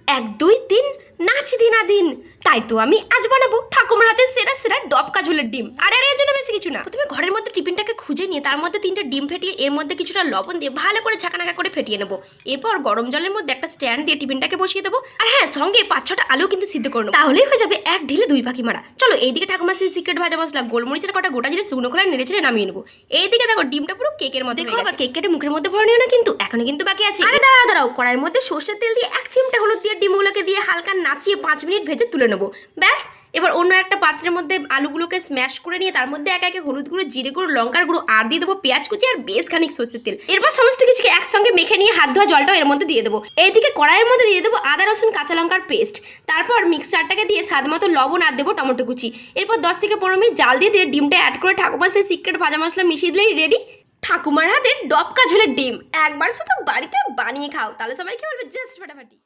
এক দুই তিন নাচ দিন দিন। তাই তো আমি আজ বানাবো ঠাকুমার হাতে সেরা সেরা ডবকা ঝোলের ডিম। আরে এর জন্য বেশি কিছু না, প্রথমে ঘরের মধ্যে টিফিনটাকে খুঁজে নিয়ে তার মধ্যে 3টা ডিম ফেটিয়ে এর মধ্যে কিছুটা লবণ দিয়ে ভালো করে ঝাঁকানাকা করে ফেটিয়ে নেবো। এরপর গরম জলের মধ্যে একটা স্ট্যান্ড দিয়ে টিফিনটাকে বসিয়ে দেবো। আর হ্যাঁ, সঙ্গে 5-6টা আলু কিন্তু সিদ্ধ করে নেবো, তাহলেই হয়ে যাবে এক ঢিলে 2 পাখি মারা। চলো এইদিকে ঠাকুমার সেই সিক্রেট ভাজা মশলা গোলমরিচের কটা গোটা জিরে শুকনো খোলায় নেড়ে চেড়ে নামিয়ে নেবো। এইদিকে দেখো ডিমটা পুরো কেকের মধ্যে হয়ে গেছে। কেক কেটে মুখের মধ্যে ভরে নিও না কিন্তু, এখনো কিন্তু বাকি আছে। আরে দাঁড়াও, কড়াইয়ের মধ্যে সর্ষের তেল দিয়ে 1 চিমটা হলুদ দিয়ে ডিমগুলোকে দিয়ে হালকা নাচিয়ে 5 মিনিট ভেজে তুলে নেবো। ব্যাস, এবার অন্য একটা পাত্রের মধ্যে আলুগুলোকে স্ম্যাশ করে নিয়ে তার মধ্যে একে একে হলুদ গুঁড়ো, জিরে গুঁড়ো, লঙ্কার গুঁড়ো আর দিয়ে দেবো পেঁয়াজ কুচি আর বেশ খানিক সর্ষের তেল। এরপর সমস্ত কিছুকে একসঙ্গে মেখে নিয়ে হাত ধোয়া জলটাও এর মধ্যে দিয়ে দেবো। এইদিকে কড়াইয়ের মধ্যে দিয়ে দেবো আদা রসুন কাঁচা লঙ্কার পেস্ট। তারপর মিক্সারটাকে দিয়ে স্বাদ মতো লবণ আর দেবো টমেটো কুচি। এরপর 10 থেকে 15 মিনিট জাল দিয়ে ডিমটা অ্যাড করে ঠাকুমার সেই সিক্রেট ভাজা মশলা মিশিয়ে দিলেই রেডি ঠাকুমার হাতের ডবকা ঝোলের ডিম। একবার শুধু বাড়িতে বানিয়ে খাও, তাহলে সবাই কি বলবে, জাস্ট ফাটাফাটি।